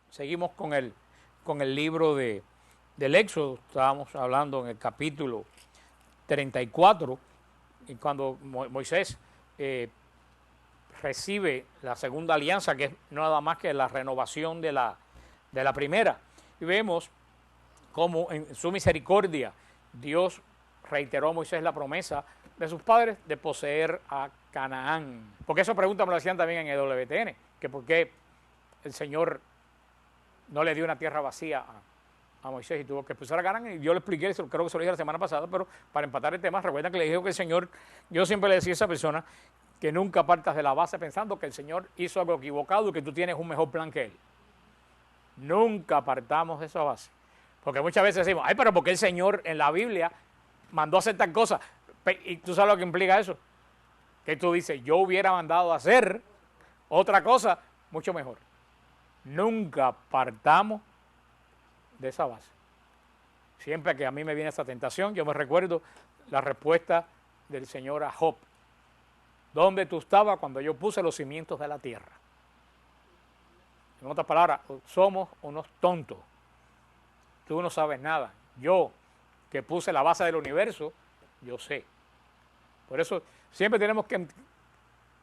Seguimos con el libro del Éxodo. Estábamos hablando en el capítulo 34, y cuando Moisés recibe la segunda alianza, que es nada más que la renovación de la primera. Y vemos cómo en su misericordia Dios reiteró a Moisés la promesa de sus padres de poseer a Canaán. Porque esa pregunta me lo hacían también en el WTN, que por qué el Señor no le dio una tierra vacía a Moisés y tuvo que expulsar a Canaán. Y yo le expliqué eso, creo que se lo dije la semana pasada, pero para empatar el tema, recuerda que le dije que el Señor, yo siempre le decía a esa persona que nunca partas de la base pensando que el Señor hizo algo equivocado y que tú tienes un mejor plan que Él. Nunca partamos de esa base. Porque muchas veces decimos, ay, pero ¿por qué el Señor en la Biblia mandó a hacer tal cosa? Y tú sabes lo que implica eso. Que tú dices, yo hubiera mandado a hacer otra cosa mucho mejor. Nunca partamos de esa base. Siempre que a mí me viene esa tentación, yo me recuerdo la respuesta del Señor a Job. ¿Dónde tú estabas cuando yo puse los cimientos de la tierra? En otras palabras, somos unos tontos. Tú no sabes nada. Yo, que puse la base del universo, yo sé. Por eso siempre tenemos que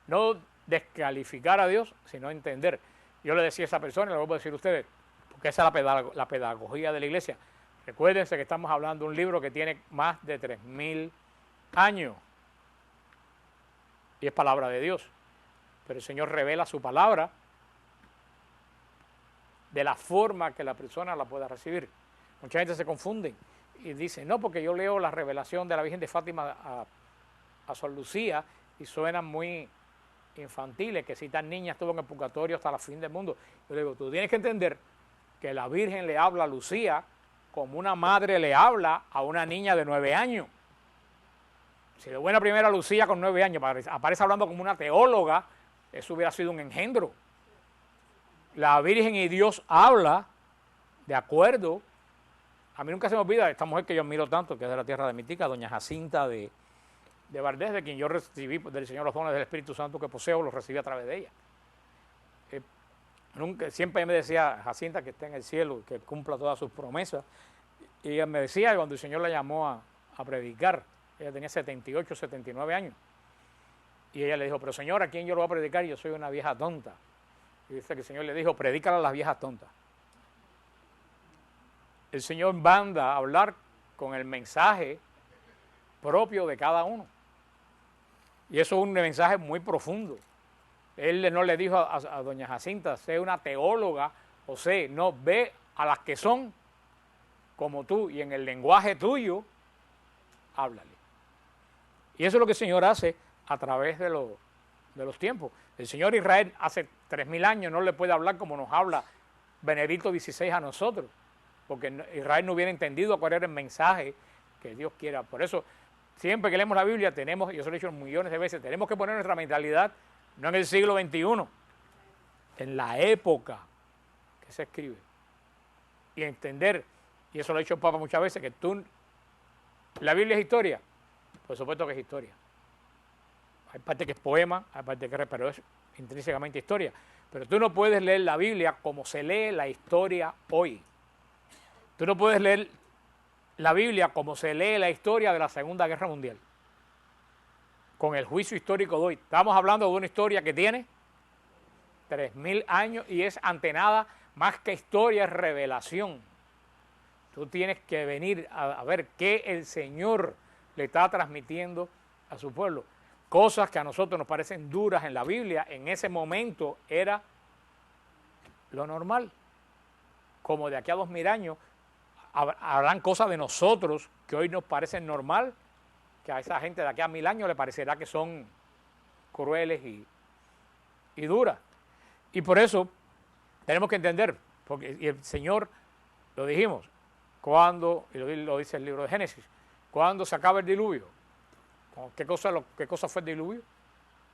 no descalificar a Dios, sino entender. Yo le decía a esa persona, y le voy a decir a ustedes, porque esa es la pedagogía de la iglesia. Recuérdense que estamos hablando de un libro que tiene más de 3000 años. Y es palabra de Dios. Pero el Señor revela su palabra de la forma que la persona la pueda recibir. Mucha gente se confunde y dice, no, porque yo leo la revelación de la Virgen de Fátima a Sor Lucía y suenan muy infantiles, que si tan niña estuvo en el purgatorio hasta la fin del mundo. Yo le digo, tú tienes que entender que la Virgen le habla a Lucía como una madre le habla a una niña de 9 años. Si de buena primera Lucía con 9 años aparece hablando como una teóloga, eso hubiera sido un engendro. La Virgen y Dios habla de acuerdo. A mí nunca se me olvida esta mujer que yo admiro tanto, que es de la tierra de mi tica, doña Jacinta de Valdés, de quien yo recibí del Señor los dones del Espíritu Santo que poseo, los recibí a través de ella. Siempre me decía Jacinta que está en el cielo, que cumpla todas sus promesas. Y ella me decía que cuando el Señor la llamó a predicar, ella tenía 78, 79 años. Y ella le dijo, pero Señor, ¿a quién yo lo voy a predicar? Yo soy una vieja tonta. Y dice que el Señor le dijo, predícala a las viejas tontas. El Señor manda a hablar con el mensaje propio de cada uno. Y eso es un mensaje muy profundo. Él no le dijo a doña Jacinta, sé una teóloga, o sé, no, ve a las que son como tú y en el lenguaje tuyo, háblale. Y eso es lo que el Señor hace a través de los tiempos. El Señor Israel hace 3000 años no le puede hablar como nos habla Benedicto XVI a nosotros, porque Israel no hubiera entendido cuál era el mensaje que Dios quiera. Por eso, siempre que leemos la Biblia tenemos, y eso lo he dicho millones de veces, tenemos que poner nuestra mentalidad no en el siglo XXI, en la época que se escribe. Y entender, y eso lo ha dicho el Papa muchas veces, que la Biblia es historia, por supuesto que es historia. Hay parte que es poema, hay parte que pero es intrínsecamente historia. Pero tú no puedes leer la Biblia como se lee la historia hoy. Tú no puedes leer la Biblia como se lee la historia de la Segunda Guerra Mundial, con el juicio histórico de hoy. Estamos hablando de una historia que tiene 3000 años y es ante nada más que historia, es revelación. Tú tienes que venir a ver qué el Señor le está transmitiendo a su pueblo. Cosas que a nosotros nos parecen duras en la Biblia, en ese momento era lo normal. Como de aquí a 2000 años habrán cosas de nosotros que hoy nos parecen normal, que a esa gente de aquí a 1000 años le parecerá que son crueles y duras. Y por eso tenemos que entender, porque y el Señor, lo dijimos, cuando, y lo dice el libro de Génesis, cuando se acaba el diluvio. ¿Qué cosa fue el diluvio?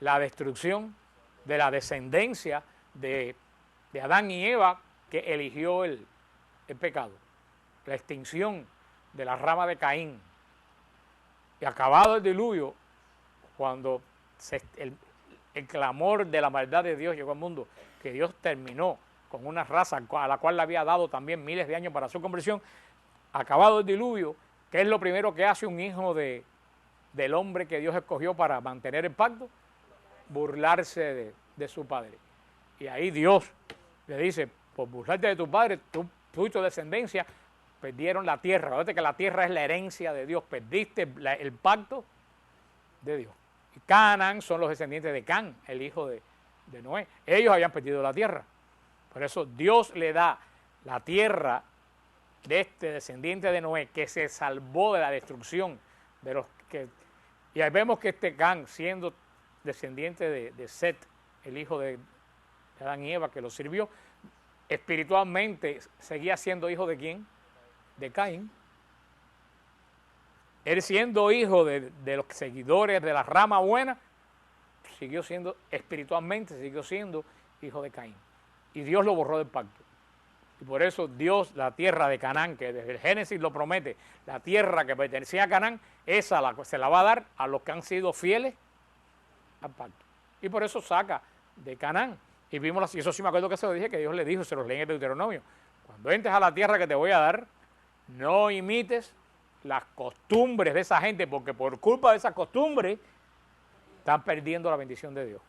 La destrucción de la descendencia de Adán y Eva que eligió el pecado. La extinción de la rama de Caín. Y acabado el diluvio, cuando el clamor de la maldad de Dios llegó al mundo, que Dios terminó con una raza a la cual le había dado también miles de años para su conversión, acabado el diluvio, ¿qué es lo primero que hace un hijo del hombre que Dios escogió para mantener el pacto? Burlarse de su padre. Y ahí Dios le dice, por burlarte de tu padre, tú y tu descendencia perdieron la tierra. Fíjate que la tierra es la herencia de Dios, perdiste el pacto de Dios. Y Canaán son los descendientes de Can, el hijo de Noé. Ellos habían perdido la tierra. Por eso Dios le da la tierra de este descendiente de Noé, que se salvó de la destrucción de los que... Y ahí vemos que este Can, siendo descendiente de Set, el hijo de Adán y Eva, que lo sirvió, espiritualmente seguía siendo hijo de ¿quién? De Caín. Él siendo hijo de los seguidores de la rama buena, siguió siendo, espiritualmente siguió siendo hijo de Caín. Y Dios lo borró del pacto. Y por eso Dios, la tierra de Canaán, que desde el Génesis lo promete, la tierra que pertenecía a Canaán, esa se la va a dar a los que han sido fieles al pacto. Y por eso saca de Canaán. Y vimos así, eso sí me acuerdo que se lo dije, que Dios le dijo, se los lee en el Deuteronomio: cuando entres a la tierra que te voy a dar, no imites las costumbres de esa gente, porque por culpa de esas costumbres están perdiendo la bendición de Dios.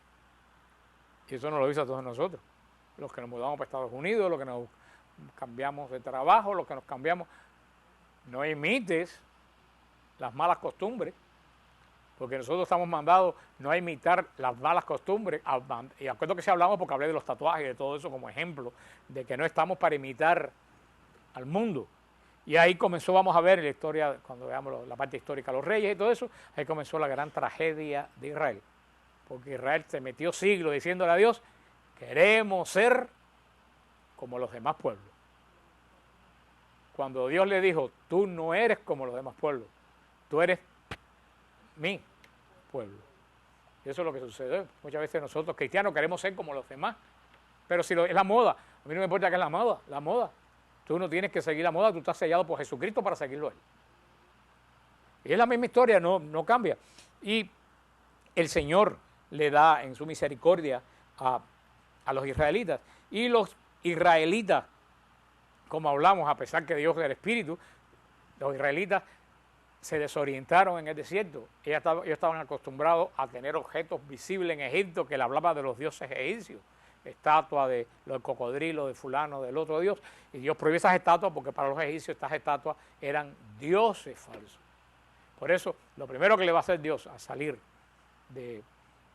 Y eso nos lo dice a todos nosotros, los que nos mudamos para Estados Unidos, los que nos cambiamos de trabajo, los que nos cambiamos. No imites las malas costumbres, porque nosotros estamos mandados no a imitar las malas costumbres. Y acuerdo que si hablamos, porque hablé de los tatuajes y de todo eso como ejemplo, de que no estamos para imitar al mundo. Y ahí comenzó, vamos a ver en la historia, cuando veamos la parte histórica de los reyes y todo eso, ahí comenzó la gran tragedia de Israel. Porque Israel se metió siglos diciéndole a Dios: queremos ser como los demás pueblos. Cuando Dios le dijo: tú no eres como los demás pueblos, tú eres mi pueblo. Y eso es lo que sucede. Muchas veces nosotros cristianos queremos ser como los demás, pero si es la moda, a mí no me importa que es la moda. Tú no tienes que seguir la moda, tú estás sellado por Jesucristo para seguirlo a Él. Y es la misma historia, no cambia. Y el Señor le da en su misericordia a los israelitas. Y los israelitas, como hablamos, a pesar que Dios es el Espíritu, los israelitas se desorientaron en el desierto. Ellos estaban acostumbrados a tener objetos visibles en Egipto, que le hablaba de los dioses egipcios, estatua de los cocodrilos, de fulano, del otro dios, y Dios prohibió esas estatuas porque para los egipcios estas estatuas eran dioses falsos. Por eso, lo primero que le va a hacer Dios a salir de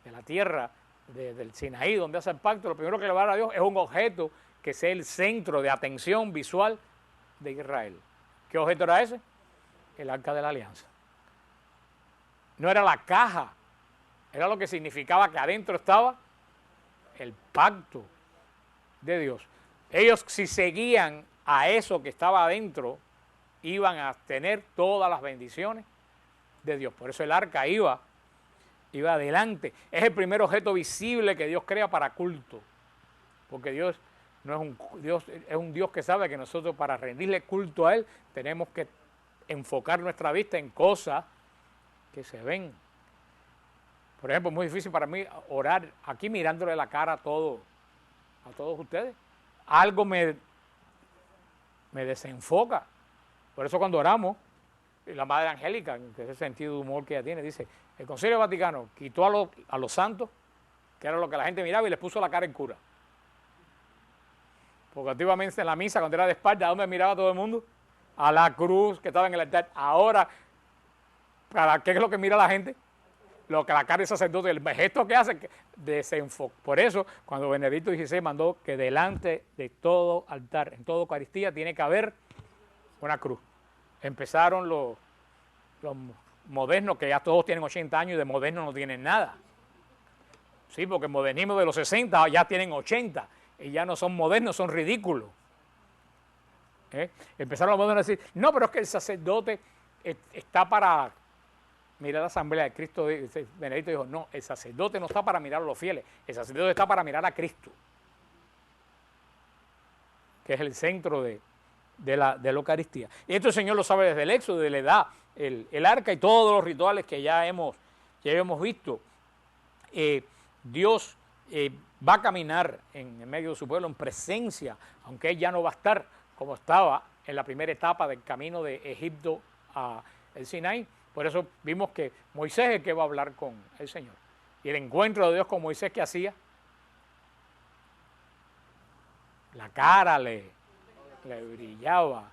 la tierra, del Sinaí, donde hace el pacto, lo primero que le va a dar a Dios es un objeto que sea el centro de atención visual de Israel. ¿Qué objeto era ese? El Arca de la Alianza. No era la caja, era lo que significaba que adentro estaba el pacto de Dios. Ellos, si seguían a eso que estaba adentro, iban a tener todas las bendiciones de Dios. Por eso el arca iba adelante. Es el primer objeto visible que Dios crea para culto. Porque Dios es un Dios que sabe que nosotros, para rendirle culto a Él, tenemos que enfocar nuestra vista en cosas que se ven. Por ejemplo, es muy difícil para mí orar aquí mirándole la cara a todos ustedes. Algo me desenfoca. Por eso cuando oramos, la Madre Angélica, que es el sentido de humor que ella tiene, dice: el Concilio Vaticano quitó a los santos, que era lo que la gente miraba, y les puso la cara en cura. Porque antiguamente en la misa, cuando era de espalda, ¿a dónde miraba todo el mundo? A la cruz que estaba en el altar. Ahora, ¿para qué es lo que mira la gente? Lo que la cara del sacerdote, el gesto que hace, desenfoca. Por eso, cuando Benedicto XVI mandó que delante de todo altar, en toda Eucaristía, tiene que haber una cruz. Empezaron los modernos, que ya todos tienen 80 años y de modernos no tienen nada. Sí, porque el modernismo de los 60 ya tienen 80 y ya no son modernos, son ridículos. Empezaron los modernos a decir: no, pero es que el sacerdote está para mirar la asamblea de Cristo. Benedicto dijo: no, el sacerdote no está para mirar a los fieles, el sacerdote está para mirar a Cristo, que es el centro de la Eucaristía. Y esto el Señor lo sabe desde el Éxodo, le da el arca y todos los rituales que ya hemos visto. Dios va a caminar en medio de su pueblo en presencia, aunque él ya no va a estar como estaba en la primera etapa del camino de Egipto a el Sinaí. Por eso vimos que Moisés es el que va a hablar con el Señor. Y el encuentro de Dios con Moisés, ¿qué hacía? La cara le brillaba.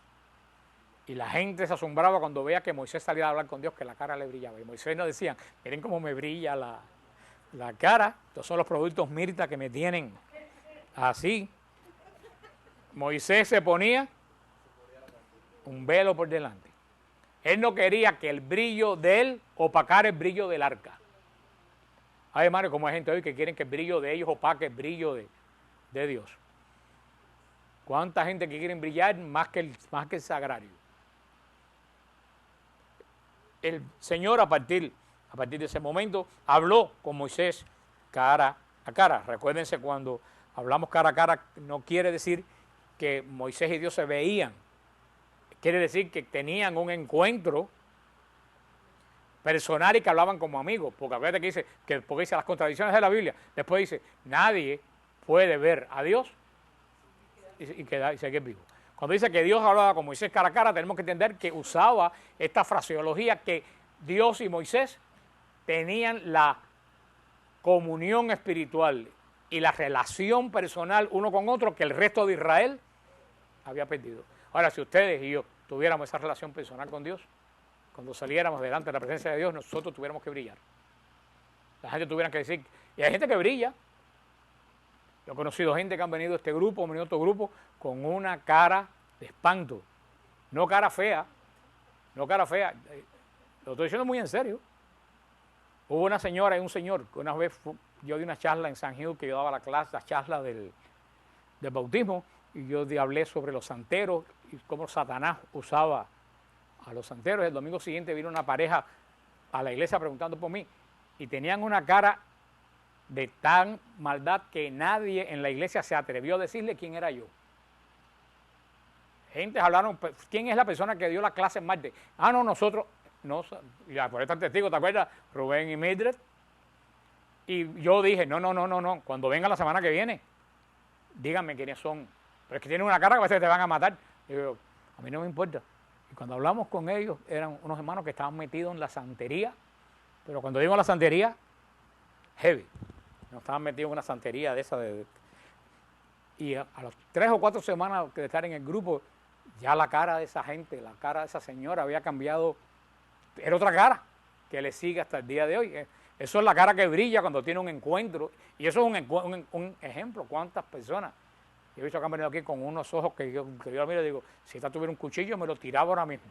Y la gente se asombraba cuando veía que Moisés salía a hablar con Dios, que la cara le brillaba. Y Moisés nos decía, miren cómo me brilla la cara. Estos son los productos Mirta que me tienen así. Moisés se ponía un velo por delante. Él no quería que el brillo de él opacara el brillo del arca. Hay hermanos, como hay gente hoy que quieren que el brillo de ellos opaque el brillo de Dios. ¿Cuánta gente que quiere brillar más que el sagrario? El Señor a partir de ese momento habló con Moisés cara a cara. Recuérdense, cuando hablamos cara a cara no quiere decir que Moisés y Dios se veían. Quiere decir que tenían un encuentro personal y que hablaban como amigos. Porque acuérdate que porque dice las contradicciones de la Biblia. Después dice, nadie puede ver a Dios y seguir vivo. Cuando dice que Dios hablaba con Moisés cara a cara, tenemos que entender que usaba esta fraseología que Dios y Moisés tenían la comunión espiritual y la relación personal uno con otro que el resto de Israel había perdido. Ahora, si ustedes y yo tuviéramos esa relación personal con Dios, cuando saliéramos delante de la presencia de Dios, nosotros tuviéramos que brillar. La gente tuviera que decir, y hay gente que brilla. Yo he conocido gente que han venido a este grupo, han venido a otro grupo, con una cara de espanto. No cara fea, no cara fea. Lo estoy diciendo muy en serio. Hubo una señora y un señor que una vez yo di una charla en San Gil, que yo daba la charla del bautismo, y yo hablé sobre los santeros y cómo Satanás usaba a los santeros. El domingo siguiente vino una pareja a la iglesia preguntando por mí y tenían una cara de tan maldad que nadie en la iglesia se atrevió a decirle quién era yo. Gente hablaron, ¿quién es la persona que dio la clase en martes? Ah, no, nosotros, no, ya por estar testigo, ¿te acuerdas? Rubén y Mildred. Y yo dije, no, cuando venga la semana que viene, díganme quiénes son. Pero es que tienen una cara que a veces te van a matar. Y yo, a mí no me importa. Y cuando hablamos con ellos, eran unos hermanos que estaban metidos en la santería, pero cuando digo la santería, heavy. No estaban metidos en una santería de esa. Y a las 3 o 4 semanas de estar en el grupo, ya la cara de esa gente, la cara de esa señora había cambiado. Era otra cara que le sigue hasta el día de hoy. Eso es la cara que brilla cuando tiene un encuentro. Y eso es un ejemplo. ¿Cuántas personas? Yo he visto que han venido aquí con unos ojos que yo miro y digo, si esta tuviera un cuchillo me lo tiraba ahora mismo.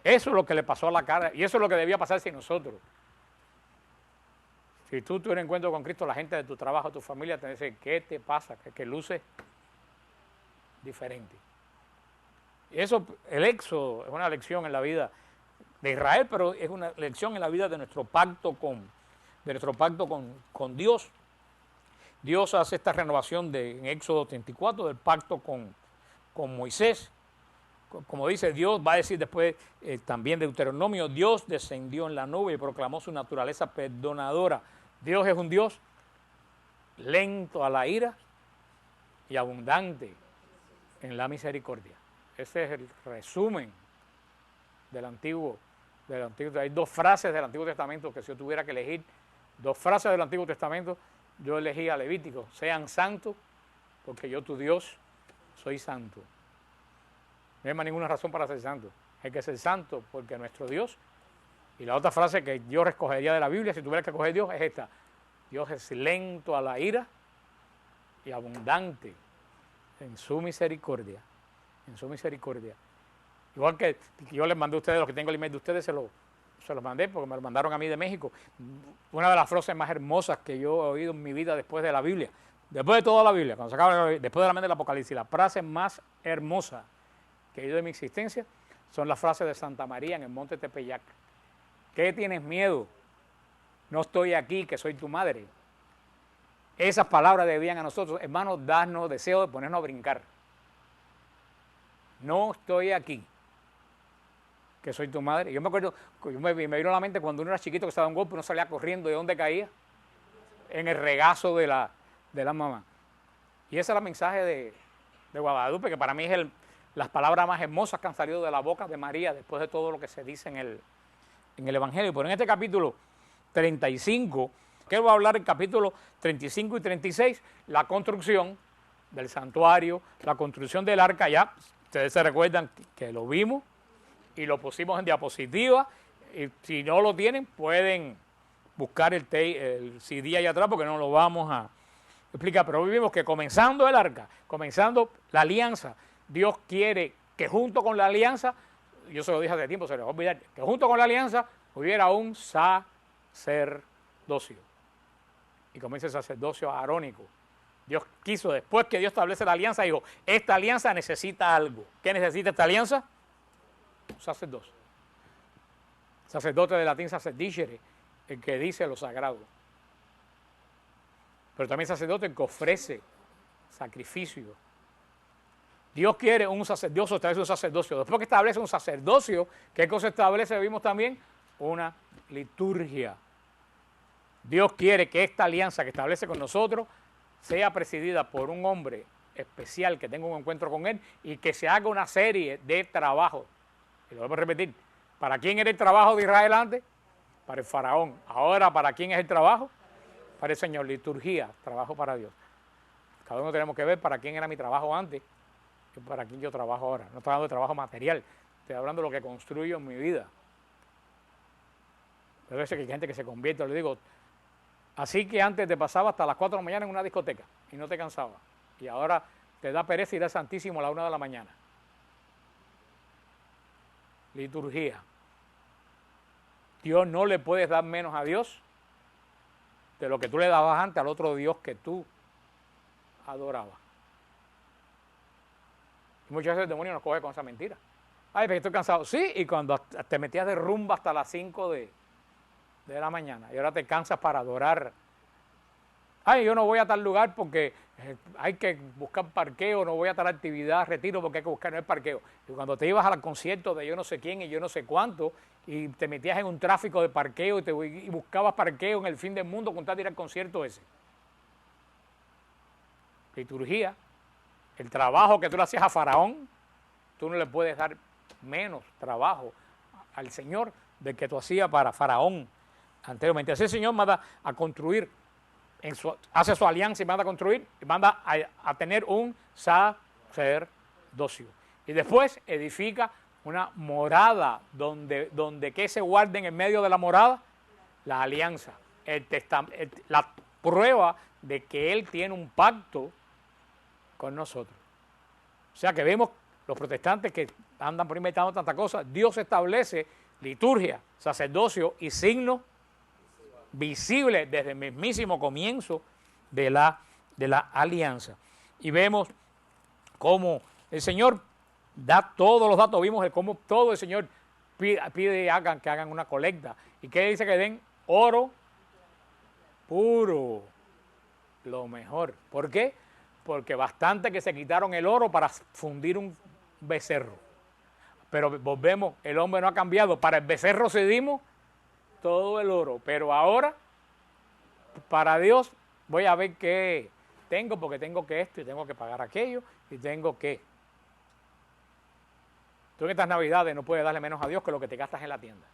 Eso es lo que le pasó a la cara y eso es lo que debía pasar si nosotros. Si tú tuvieras encuentro con Cristo, la gente de tu trabajo, tu familia, te dice, ¿qué te pasa? Que luce diferente. Y eso, el éxodo, es una lección en la vida de Israel, pero es una lección en la vida de nuestro pacto con Dios. Dios hace esta renovación en Éxodo 34 del pacto con Moisés. Como dice Dios, va a decir después también de Deuteronomio, Dios descendió en la nube y proclamó su naturaleza perdonadora. Dios es un Dios lento a la ira y abundante en la misericordia. Ese es el resumen del Antiguo. Hay 2 frases del Antiguo Testamento que si yo tuviera que elegir 2 frases del Antiguo Testamento, yo elegí a Levítico, sean santos, porque yo tu Dios soy santo. No hay más ninguna razón para ser santo. Hay que ser santo porque nuestro Dios. Y la otra frase que yo recogería de la Biblia, si tuviera que coger Dios, es esta. Dios es lento a la ira y abundante en su misericordia. En su misericordia. Igual que yo les mandé a ustedes, los que tengo el email de ustedes, se los mandé porque me lo mandaron a mí de México. Una de las frases más hermosas que yo he oído en mi vida después de la Biblia. Después de toda la Biblia, cuando se acaba después de la mente del Apocalipsis, la frase más hermosa que he oído en mi existencia son las frases de Santa María en el monte Tepeyac. ¿Qué tienes miedo? No estoy aquí, que soy tu madre. Esas palabras debían a nosotros, hermanos, darnos deseo de ponernos a brincar. No estoy aquí, que soy tu madre. Yo me acuerdo, me vino a la mente cuando uno era chiquito que estaba en un golpe, uno salía corriendo, ¿de dónde caía? En el regazo de de la mamá. Y ese es el mensaje de Guadalupe, que para mí es las palabras más hermosas que han salido de la boca de María después de todo lo que se dice en el Evangelio. Pero en este capítulo 35, que va a hablar en capítulo 35 y 36, la construcción del santuario, la construcción del arca. Ya ustedes se recuerdan que lo vimos y lo pusimos en diapositiva, y si no lo tienen pueden buscar el CD allá atrás porque no lo vamos a explicar, pero vimos que comenzando el arca, comenzando la alianza, Dios quiere que junto con la alianza, yo se lo dije hace tiempo, se les va a olvidar, que junto con la alianza hubiera un sacerdocio. Y comienza el sacerdocio arónico. Dios quiso, después que Dios establece la alianza, dijo, esta alianza necesita algo. ¿Qué necesita esta alianza? Un sacerdocio. Sacerdote de latín sacerdicere, el que dice lo sagrado. Pero también sacerdote el que ofrece sacrificio. Dios quiere un sacerdocio, establece un sacerdocio. Después que establece un sacerdocio, ¿qué cosa establece? Vimos también una liturgia. Dios quiere que esta alianza que establece con nosotros sea presidida por un hombre especial que tenga un encuentro con él y que se haga una serie de trabajos. Y lo voy a repetir. ¿Para quién era el trabajo de Israel antes? Para el faraón. Ahora, ¿para quién es el trabajo? Para el Señor. Liturgia, trabajo para Dios. Cada uno tenemos que ver para quién era mi trabajo antes y para quién yo trabajo ahora. No estoy hablando de trabajo material, estoy hablando de lo que construyo en mi vida. A veces que hay gente que se convierte, le digo, así que antes te pasaba hasta las 4 de la mañana en una discoteca y no te cansaba. Y ahora te da pereza ir al Santísimo a la 1 de la mañana. Liturgia. Dios no le puedes dar menos a Dios de lo que tú le dabas antes al otro Dios que tú adorabas. Y muchas veces el demonio nos coge con esa mentira. Ay, pero estoy cansado. Sí, y cuando te metías de rumba hasta las 5 de la mañana y ahora te cansas para adorar. Ay, yo no voy a tal lugar porque hay que buscar parqueo, no voy a tal actividad, retiro porque hay que buscar el parqueo. Y cuando te ibas al concierto de yo no sé quién y yo no sé cuánto y te metías en un tráfico de parqueo y buscabas parqueo en el fin del mundo con tal de ir al concierto ese. Liturgia, el trabajo que tú le hacías a Faraón, tú no le puedes dar menos trabajo al Señor del que tú hacías para Faraón anteriormente. Así el Señor manda a construir, hace su alianza y manda a construir, y manda a tener un sacerdocio. Y después edifica una morada donde ¿qué se guarda en el medio de la morada? La alianza, la prueba de que Él tiene un pacto con nosotros. O sea que vemos los protestantes que andan por inventando tantas cosas. Dios establece liturgia, sacerdocio y signos visibles desde el mismísimo comienzo de la alianza. Y vemos cómo el Señor da todos los datos. Vimos cómo todo el Señor pide que hagan una colecta. ¿Y qué dice que den? Oro puro, lo mejor. ¿Por qué? Porque bastante que se quitaron el oro para fundir un becerro. Pero volvemos, el hombre no ha cambiado. Para el becerro cedimos todo el oro. Pero ahora, para Dios, voy a ver qué tengo, porque tengo que esto y tengo que pagar aquello y tengo que. Tú en estas Navidades no puedes darle menos a Dios que lo que te gastas en la tienda.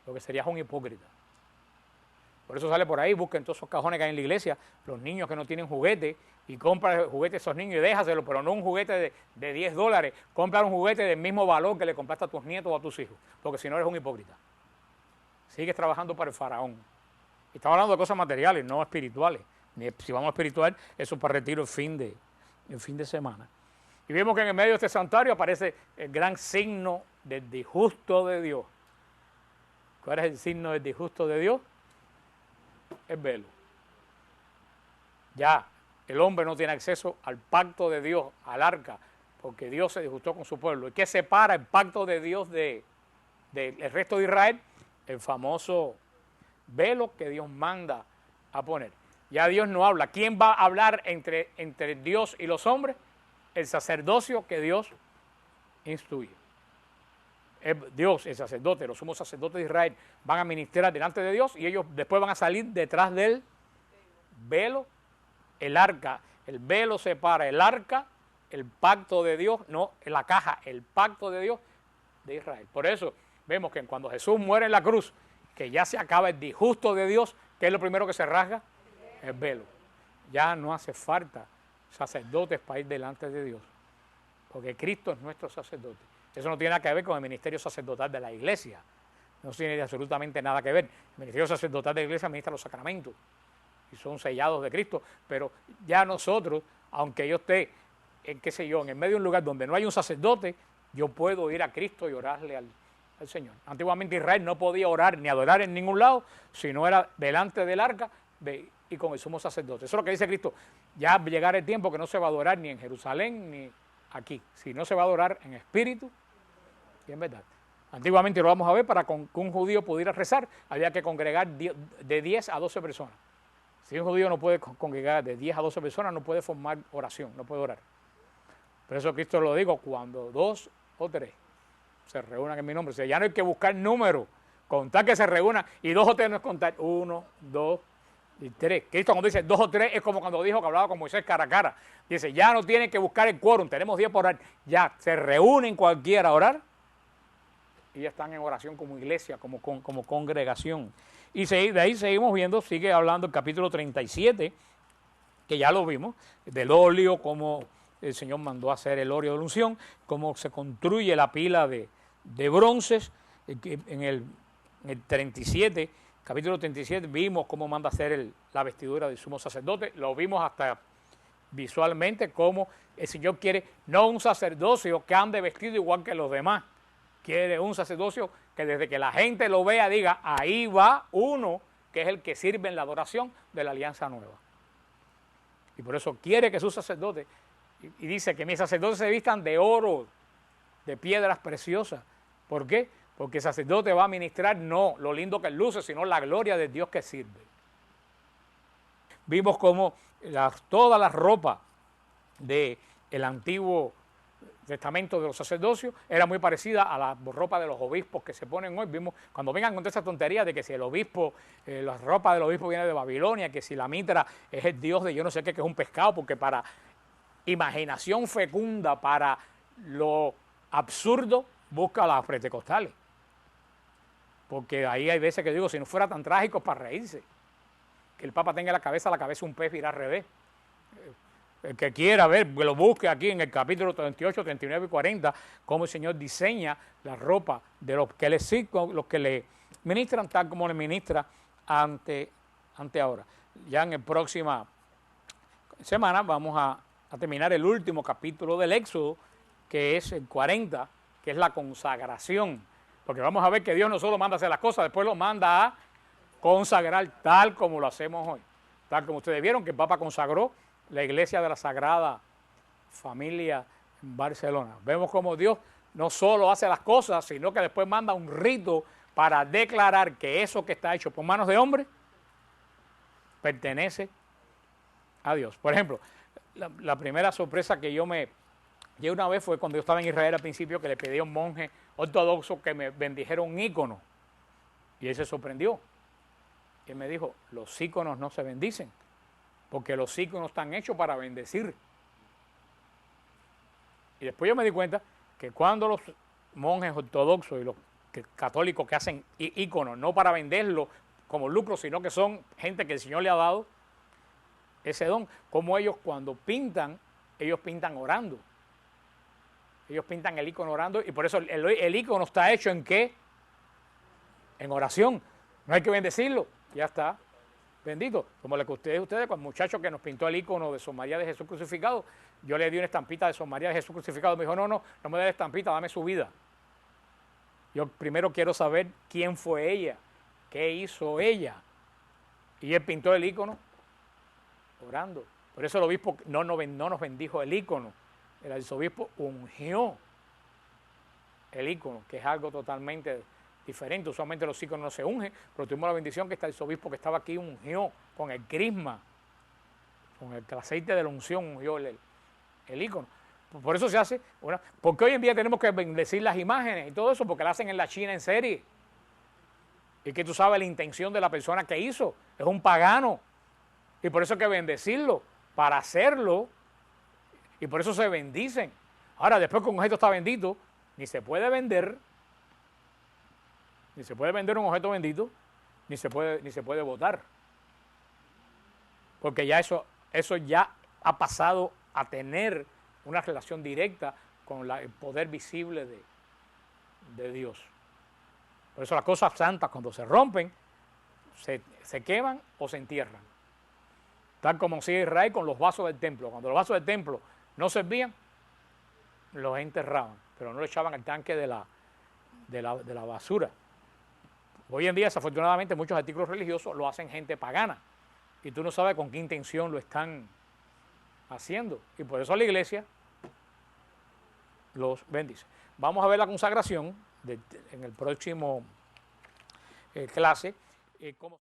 Lo que serías un hipócrita. Por eso sale por ahí, busquen todos esos cajones que hay en la iglesia, los niños que no tienen juguete, y compra juguetes a esos niños y déjaselo, pero no un juguete de $10. Compra un juguete del mismo valor que le compraste a tus nietos o a tus hijos, porque si no eres un hipócrita. Sigues trabajando para el faraón. Y estamos hablando de cosas materiales, no espirituales. Si vamos a espiritual, eso es para retiro el fin de semana. Y vemos que en el medio de este santuario aparece el gran signo del disgusto de Dios. ¿Cuál es el signo del disgusto de Dios? El velo. Ya el hombre no tiene acceso al pacto de Dios, al arca, porque Dios se disgustó con su pueblo. ¿Y qué separa el pacto de Dios del resto de Israel? El famoso velo que Dios manda a poner. Ya Dios no habla. ¿Quién va a hablar entre Dios y los hombres? El sacerdocio que Dios instruye. Dios, el sacerdote, los sumos sacerdotes de Israel van a ministrar delante de Dios y ellos después van a salir detrás del velo, el arca, el velo separa el arca, el pacto de Dios, no la caja, el pacto de Dios de Israel. Por eso vemos que cuando Jesús muere en la cruz, que ya se acaba el disgusto de Dios, ¿qué es lo primero que se rasga? El velo. Ya no hace falta sacerdotes para ir delante de Dios, porque Cristo es nuestro sacerdote. Eso no tiene nada que ver con el ministerio sacerdotal de la iglesia, no tiene absolutamente nada que ver. El ministerio sacerdotal de la iglesia ministra los sacramentos y son sellados de Cristo, pero ya nosotros, aunque yo esté en, qué sé yo, en el medio de un lugar donde no hay un sacerdote, yo puedo ir a Cristo y orarle al Señor. Antiguamente Israel no podía orar ni adorar en ningún lado, si no era delante del arca y con el sumo sacerdote. Eso es lo que dice Cristo. Ya llegará el tiempo que no se va a adorar ni en Jerusalén ni aquí, sino se va a adorar en espíritu y en verdad. Antiguamente, lo vamos a ver, para que un judío pudiera rezar, había que congregar de 10 a 12 personas. Si un judío no puede congregar de 10 a 12 personas, no puede formar oración, no puede orar. Por eso Cristo lo digo, cuando 2 o 3 se reúnan en mi nombre. O sea, ya no hay que buscar números, contar que se reúnan, y 2 o 3 no es contar 1, 2 y 3. Cristo cuando dice 2 o 3 es como cuando dijo que hablaba con Moisés cara a cara. Dice, ya no tienen que buscar el quórum, tenemos 10 por orar. Ya se reúnen cualquiera a orar y ya están en oración como iglesia, como congregación. Y de ahí seguimos viendo, sigue hablando el capítulo 37, que ya lo vimos, del óleo, cómo el Señor mandó a hacer el óleo de la unción, cómo se construye la pila de bronces. En el 37, capítulo 37, vimos cómo manda a hacer la vestidura del sumo sacerdote. Lo vimos hasta visualmente cómo el Señor quiere no un sacerdocio que ande vestido igual que los demás. Quiere un sacerdocio que desde que la gente lo vea diga, ahí va uno que es el que sirve en la adoración de la alianza nueva. Y por eso quiere que sus sacerdotes, y dice que mis sacerdotes se vistan de oro, de piedras preciosas. ¿Por qué? Porque el sacerdote va a ministrar no lo lindo que luce, sino la gloria de Dios que sirve. Vimos cómo toda la ropa del Antiguo Testamento de los sacerdocios era muy parecida a la ropa de los obispos que se ponen hoy. Vimos, cuando vengan con esa tontería de que si el obispo, la ropa del obispo viene de Babilonia, que si la mitra es el dios de yo no sé qué, que es un pescado, porque para imaginación fecunda, para lo absurdo, busca a las pentecostales. Porque ahí hay veces que digo, si no fuera tan trágico, es para reírse. Que el Papa tenga la cabeza un pez virá al revés. El que quiera ver, que lo busque aquí en el capítulo 38, 39 y 40, cómo el Señor diseña la ropa de los que le ministran, tal como le ministra ante ahora. Ya en la próxima semana vamos a terminar el último capítulo del Éxodo, que es el 40, que es la consagración. Porque vamos a ver que Dios no solo manda a hacer las cosas, después lo manda a consagrar tal como lo hacemos hoy. Tal como ustedes vieron que el Papa consagró la iglesia de la Sagrada Familia en Barcelona. Vemos cómo Dios no solo hace las cosas, sino que después manda un rito para declarar que eso que está hecho por manos de hombre pertenece a Dios. Por ejemplo, la primera sorpresa que yo me llevé una vez fue cuando yo estaba en Israel al principio, que le pedí a un monje ortodoxo que me bendijera un ícono. Y él se sorprendió. Y él me dijo, los íconos no se bendicen, porque los íconos están hechos para bendecir. Y después yo me di cuenta que cuando los monjes ortodoxos y los católicos que hacen íconos, no para venderlo como lucro, sino que son gente que el Señor le ha dado ese don, como ellos cuando pintan, ellos pintan orando. Ellos pintan el ícono orando, y por eso el ícono está hecho ¿en qué? En oración. No hay que bendecirlo, ya está. Bendito, como le conté a ustedes con el muchacho que nos pintó el icono de Sor María de Jesús crucificado. Yo le di una estampita de Sor María de Jesús crucificado. Me dijo, no me dé la estampita, dame su vida. Yo primero quiero saber quién fue ella, qué hizo ella. Y él pintó el icono orando. Por eso el obispo no nos bendijo el icono. El arzobispo ungió el icono, que es algo totalmente diferente. Usualmente los íconos no se ungen, pero tuvimos la bendición que el arzobispo que estaba aquí ungió con el crisma, con el aceite de la unción, ungió el ícono. Por eso se hace, porque hoy en día tenemos que bendecir las imágenes y todo eso, porque la hacen en la China en serie. Y que tú sabes la intención de la persona que hizo, es un pagano. Y por eso hay que bendecirlo, para hacerlo, y por eso se bendicen. Ahora, después que un objeto está bendito, ni se puede vender un objeto bendito, ni se puede botar. Porque ya eso ya ha pasado a tener una relación directa con el poder visible de Dios. Por eso las cosas santas, cuando se rompen, se queman o se entierran. Tal como hacía Israel con los vasos del templo. Cuando los vasos del templo no servían, los enterraban, pero no lo echaban al tanque de la basura. Hoy en día, desafortunadamente, muchos artículos religiosos lo hacen gente pagana y tú no sabes con qué intención lo están haciendo. Y por eso la iglesia los bendice. Vamos a ver la consagración en el próximo clase. Cómo